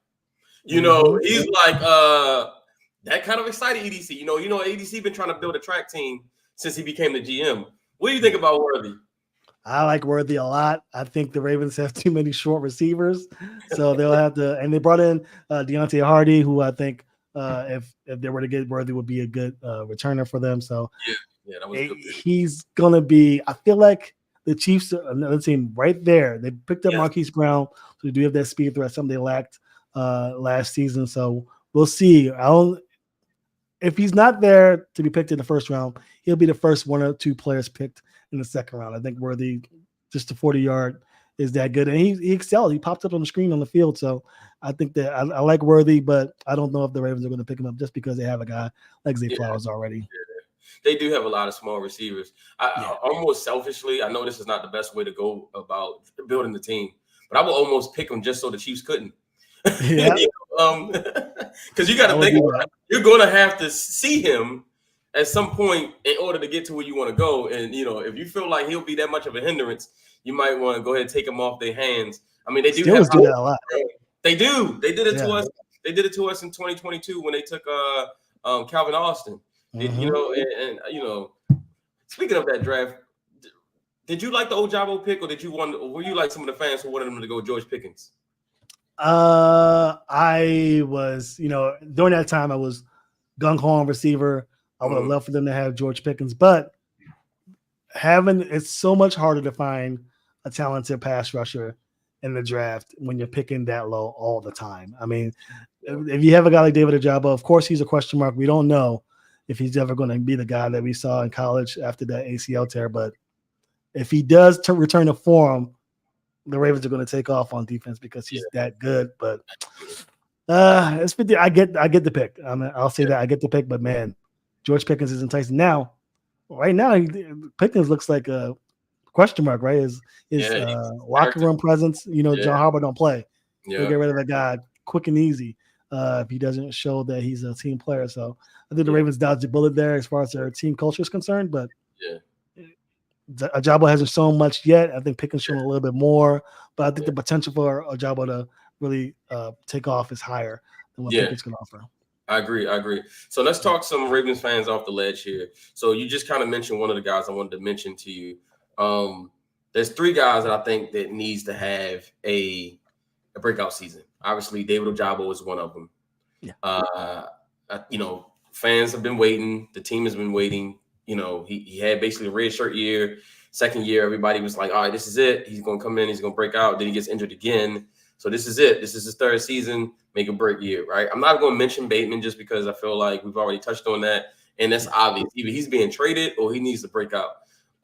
he's like, that kind of excited EDC. EDC been trying to build a track team since he became the GM. What do you think about Worthy? I like Worthy a lot. I think the Ravens have too many short receivers, so they'll have to. And they brought in Deontay Hardy, who I think if they were to get Worthy would be a good returner for them. So that was good. He's gonna be. I feel like the Chiefs are another team right there. They picked up Marquise Brown, so they do have that speed threat, something they lacked last season. So we'll see. If he's not there to be picked in the first round, he'll be the first 1 or 2 players picked in the second round. I think Worthy, just the 40-yard, is that good. And he excelled. He popped up on the screen on the field. So I think that I like Worthy, but I don't know if the Ravens are going to pick him up just because they have a guy like Zay Flowers already. Yeah. They do have a lot of small receivers. I almost selfishly, I know this is not the best way to go about building the team, but I would almost pick them just so the Chiefs couldn't. Yeah. Because you got to think about it. You're going to have to see him at some point in order to get to where you want to go. And, if you feel like he'll be that much of a hindrance, you might want to go ahead and take him off their hands. I mean, they do do that a lot. They do. They did it to us. They did it to us in 2022 when they took Calvin Austin. Speaking of that draft, did you like the Ojabo pick, or were you like some of the fans who wanted him to go George Pickens? I was, during that time I was gung ho on receiver. I would have loved for them to have George Pickens, but it's so much harder to find a talented pass rusher in the draft when you're picking that low all the time. I mean, if you have a guy like David Ojabo, of course he's a question mark. We don't know if he's ever going to be the guy that we saw in college after that ACL tear, but if he does return to form, the Ravens are going to take off on defense because he's that good. But it's 50. I get the pick. I'll say that I get the pick, but man, George Pickens is enticing now. Right now, Pickens looks like a question mark, right? His locker room presence, John Harbaugh don't play. He'll get rid of that guy quick and easy if he doesn't show that he's a team player. So I think the Ravens dodged a bullet there as far as their team culture is concerned, but Ojabo hasn't shown much yet. I think Pickens shown a little bit more, but I think the potential for Ojabo to really take off is higher than what Pickens can offer. I agree. So let's talk some Ravens fans off the ledge here. So you just kind of mentioned one of the guys I wanted to mention to you. There's three guys that I think that needs to have a breakout season. Obviously, David Ojabo is one of them. Fans have been waiting. The team has been waiting. He had basically a red shirt year. Second year, everybody was like, all right, this is it. He's going to come in. He's going to break out. Then he gets injured again. So this is it. This is his third season, make or break year, right? I'm not going to mention Bateman just because I feel like we've already touched on that, and that's obvious. Either he's being traded or he needs to break out.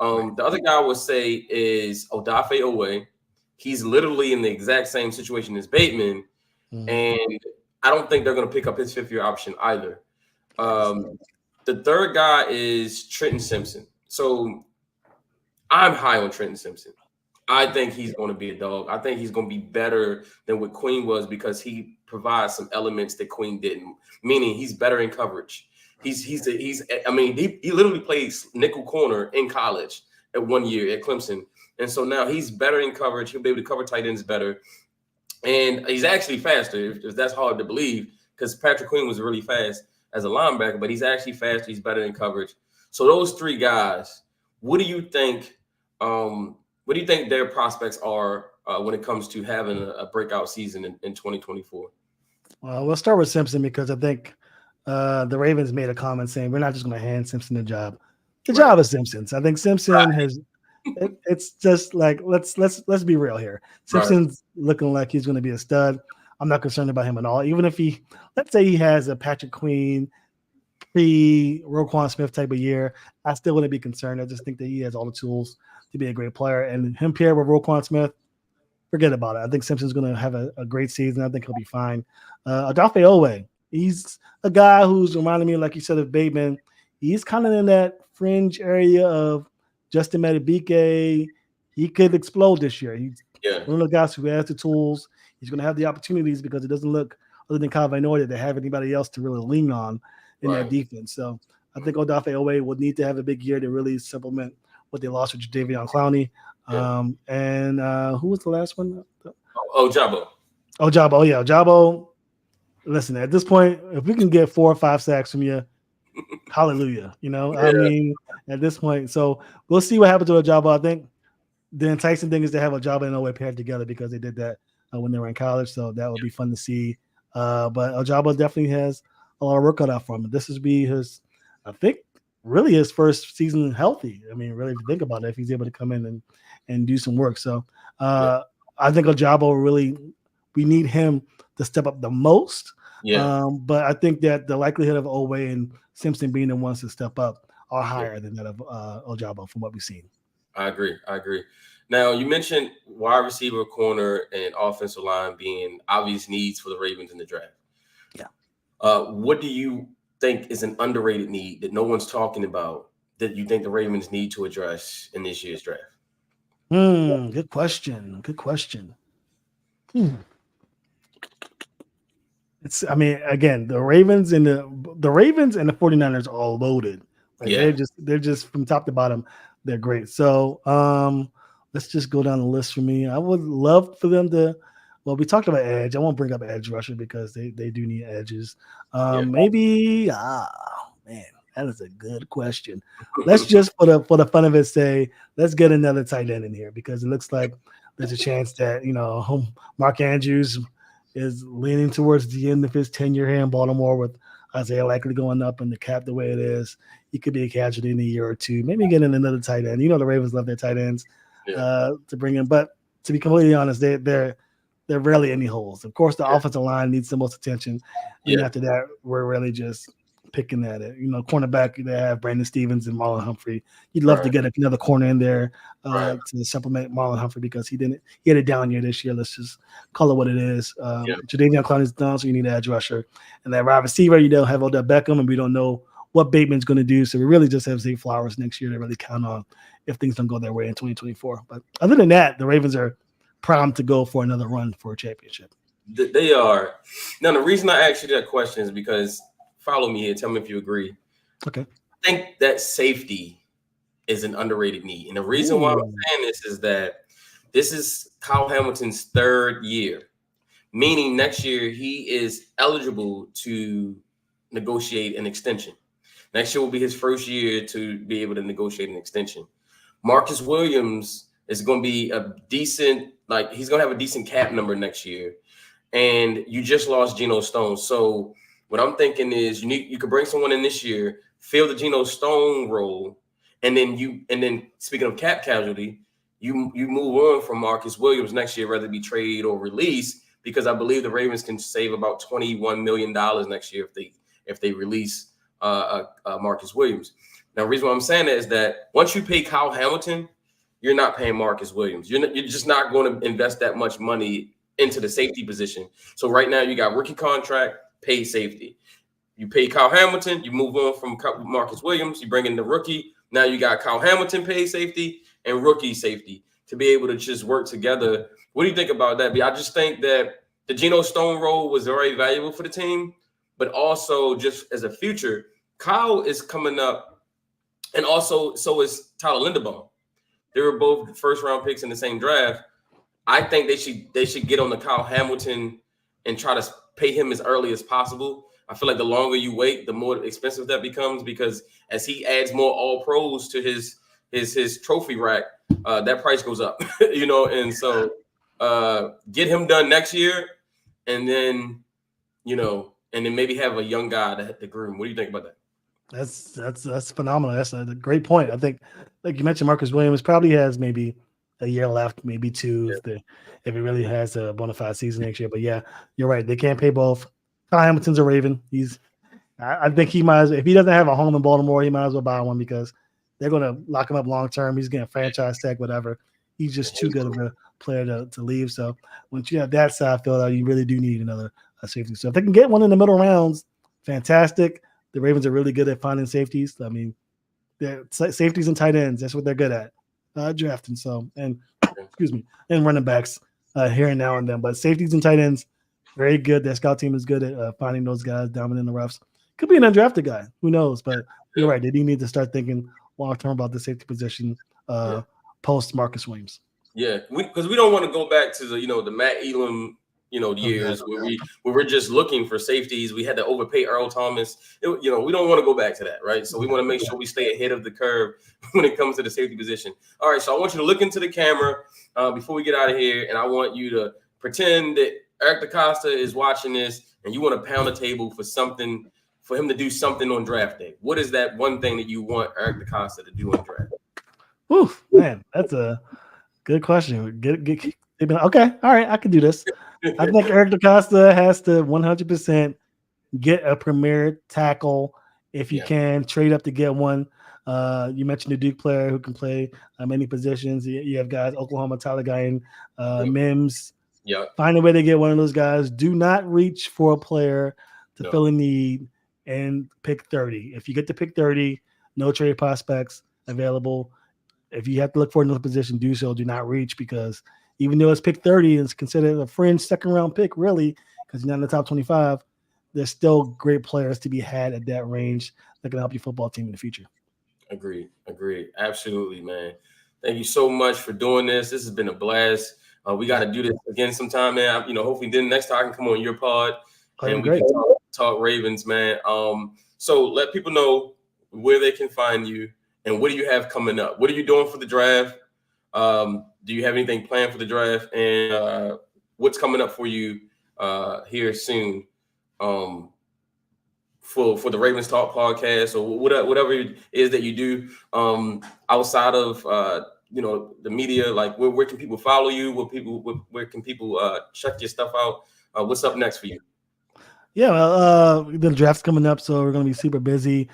The other guy I would say is Odafe Oweh. He's literally in the exact same situation as Bateman, and I don't think they're going to pick up his fifth-year option either. The third guy is Trenton Simpson. So I'm high on Trenton Simpson. I think he's going to be a dog. I think he's going to be better than what Queen was because he provides some elements that Queen didn't. Meaning he's better in coverage. He literally plays nickel corner in college at 1 year at Clemson, and so now he's better in coverage. He'll be able to cover tight ends better, and he's actually faster. If that's hard to believe, because Patrick Queen was really fast as a linebacker, but he's actually faster. He's better in coverage. So those three guys, what do you think? What do you think their prospects are when it comes to having a breakout season in 2024? Well, we'll start with Simpson because I think the Ravens made a comment saying we're not just going to hand Simpson the job. The job is Simpson's. I think Simpson has. It's just like let's be real here. Simpson's looking like he's going to be a stud. I'm not concerned about him at all. Even if let's say he has a Patrick Queen, Roquan Smith type of year, I still wouldn't be concerned. I just think that he has all the tools to be a great player. And him paired with Roquan Smith, forget about it. I think Simpson's going to have a great season. I think he'll be fine. Odafe Oweh, he's a guy who's reminding me, like you said, of Bateman. He's kind of in that fringe area of Justin Madubuike. He could explode this year. He's one of the guys who has the tools. He's going to have the opportunities because it doesn't look, other than Kyle Van Noy, to have anybody else to really lean on in that defense. So I think Odafe Oweh will need to have a big year to really supplement what they lost with Jadeveon Clowney. And who was the last one? Ojabo. Ojabo. Listen, at this point, if we can get 4 or 5 sacks from you, hallelujah. I mean, at this point. So we'll see what happens to Ojabo. I think the enticing thing is to have Ojabo and Oweh paired together because they did that when they were in college. So that would be fun to see. But Ojabo definitely has a lot of work cut out for him. This would be really his first season healthy. I mean, really, if you think about it, if he's able to come in and do some work. So I think Ojabo really, we need him to step up the most. But I think that the likelihood of Oweh and Simpson being the ones to step up are higher than that of Ojabo from what we've seen. I agree. Now, you mentioned wide receiver, corner, and offensive line being obvious needs for the Ravens in the draft. What do you think is an underrated need that no one's talking about that you think the Ravens need to address in this year's draft? Good question. Again, the Ravens and the 49ers are all loaded. They're just from top to bottom, they're great. So let's just go down the list for me. I would love for them to. Well, we talked about edge. I won't bring up edge rusher because they do need edges. Maybe. Man, that is a good question. Let's just for the fun of it say let's get another tight end in here because it looks like there's a chance that Mark Andrews is leaning towards the end of his tenure here in Baltimore with Isaiah likely going up and the cap the way it is. He could be a casualty in a year or two, maybe getting another tight end. You know, the Ravens love their tight ends to bring in. But to be completely honest, they're rarely any holes. Of course, the offensive line needs the most attention. And after that, we're really just picking at it. You know, cornerback, they have Brandon Stevens and Marlon Humphrey. You'd love to get another corner in there to supplement Marlon Humphrey because he had a down year this year. Let's just call it what it is. Jadeveon Clowney's done, so you need an edge rusher. And that wide receiver, you don't have Odell Beckham, and we don't know what Bateman's going to do. So we really just have Zay Flowers next year to really count on if things don't go their way in 2024. But other than that, the Ravens are primed to go for another run for a championship. They are. Now, the reason I asked you that question is because, follow me here, tell me if you agree. Okay. I think that safety is an underrated need. And the reason why I'm saying this is that this is Kyle Hamilton's third year, meaning next year he is eligible to negotiate an extension. Next year will be his first year to be able to negotiate an extension. Marcus Williams is going to be a decent, he's going to have a decent cap number next year. And you just lost Geno Stone. So what I'm thinking is you could bring someone in this year, fill the Geno Stone role, and then speaking of cap casualty, you move on from Marcus Williams next year, whether it be trade or release, because I believe the Ravens can save about $21 million next year if they release Marcus Williams. Now, the reason why I'm saying that is that once you pay Kyle Hamilton, you're not paying Marcus Williams. You're just not going to invest that much money into the safety position. So right now you got rookie contract, pay safety. You pay Kyle Hamilton, you move on from Marcus Williams, you bring in the rookie. Now you got Kyle Hamilton pay safety and rookie safety to be able to just work together. What do you think about that? I just think that the Geno Stone role was very valuable for the team, but also just as a future, Kyle is coming up, and also so is Tyler Linderbaum. They were both first-round picks in the same draft. I think they should get on the Kyle Hamilton and try to pay him as early as possible. I feel like the longer you wait, the more expensive that becomes, because as he adds more all pros to his trophy rack, that price goes up, and so get him done next year, and then maybe have a young guy to groom. What do you think about that? That's phenomenal. That's a great point. I think, like you mentioned, Marcus Williams probably has maybe a year left, maybe two, if he really has a bona fide season next year. But yeah, you're right. They can't pay both. Kyle Hamilton's a Raven. I think he might, if he doesn't have a home in Baltimore, he might as well buy one because they're going to lock him up long term. He's getting franchise tag, whatever. He's just too good of a player to leave. So once you have that side filled out, you really do need another safety. So if they can get one in the middle rounds, fantastic. The Ravens are really good at finding safeties. I mean, they're safeties and tight ends. That's what they're good at drafting. So, and running backs here and now and then. But safeties and tight ends, very good. Their scout team is good at finding those guys down in the roughs. Could be an undrafted guy. Who knows? But you're right. They do need to start thinking long term about the safety position post Marcus Williams. Yeah, because we don't want to go back to the Matt Elam years where we're just looking for safeties. We had to overpay Earl Thomas. We don't want to go back to that, right? So we want to make sure we stay ahead of the curve when it comes to the safety position. All right, so I want you to look into the camera before we get out of here, and I want you to pretend that Eric DaCosta is watching this, and you want to pound the table for him to do something on draft day. What is that one thing that you want Eric DaCosta to do on draft day? Ooh, man, that's a good question. Okay, all right, I can do this. I think Eric DaCosta has to 100% get a premier tackle if you can. Trade up to get one. You mentioned the Duke player who can play many positions. You have guys, Oklahoma, Tyler Guyan, Mims. Yeah. Find a way to get one of those guys. Do not reach for a player to fill a need and pick 30. If you get to pick 30, no trade prospects available. If you have to look for another position, do so. Do not reach, because even though it's pick 30, it's considered a fringe second-round pick, really, because you're not in the top 25. There's still great players to be had at that range that can help your football team in the future. Agreed. Absolutely, man. Thank you so much for doing this. This has been a blast. We got to do this again sometime, man. Hopefully then next time I can come on your pod and we can talk Ravens, man. So let people know where they can find you and what do you have coming up? What are you doing for the draft? Do you have anything planned for the draft? And what's coming up for you here soon. For the Ravens Talk podcast or whatever it is that you do outside of the media, like where can people follow you? Where can people check your stuff out? What's up next for you? Yeah, well, the draft's coming up, so we're going to be super busy.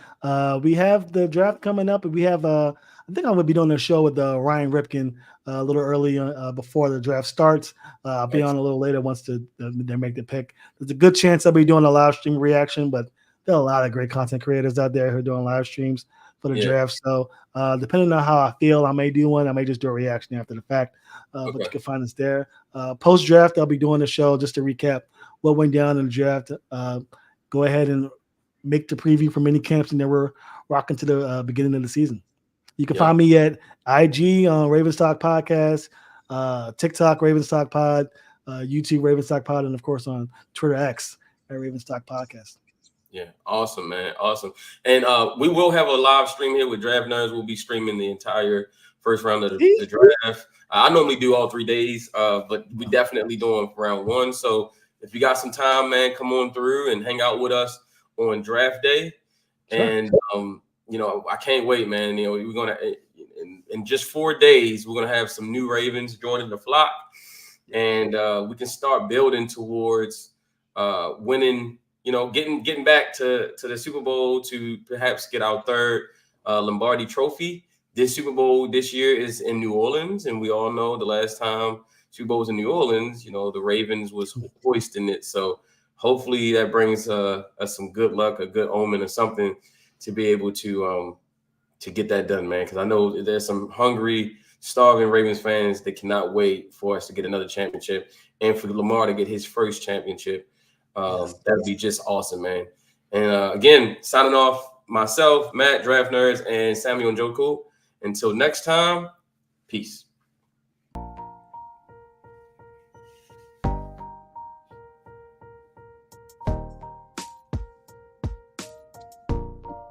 We have the draft coming up, and we have I think I'm going to be doing a show with Ryan Ripken a little early before the draft starts. I'll be on a little later once they make the pick. There's a good chance I'll be doing a live stream reaction, but there are a lot of great content creators out there who are doing live streams for the draft. So depending on how I feel, I may do one. I may just do a reaction after the fact. But you can find us there. Post draft, I'll be doing the show just to recap what went down in the draft. Go ahead and make the preview for mini camps, and then we're rocking to the beginning of the season. You can find me at IG on Ravenstock Podcast, TikTok Ravenstock Pod, YouTube Ravenstock Pod, and of course on Twitter X at Ravenstock Podcast. Yeah, awesome, man, awesome. And we will have a live stream here with DraftNerds. We'll be streaming the entire first round of the draft. I normally do all 3 days, but we definitely doing round one. So if you got some time, man, come on through and hang out with us on draft day. Sure. And I can't wait, man. We're gonna in just 4 days, we're gonna have some new Ravens joining the flock, and we can start building towards winning. Getting back to the Super Bowl to perhaps get our third Lombardi Trophy. This Super Bowl this year is in New Orleans, and we all know the last time Super Bowl was in New Orleans, the Ravens was hoisting it. So hopefully that brings us some good luck, a good omen, or something to be able to get that done, man. Because I know there's some hungry, starving Ravens fans that cannot wait for us to get another championship, and for Lamar to get his first championship. That'd be just awesome, man. And again, signing off, myself, Matt, DraftNerds, and Samuel Njoku. Until next time, peace.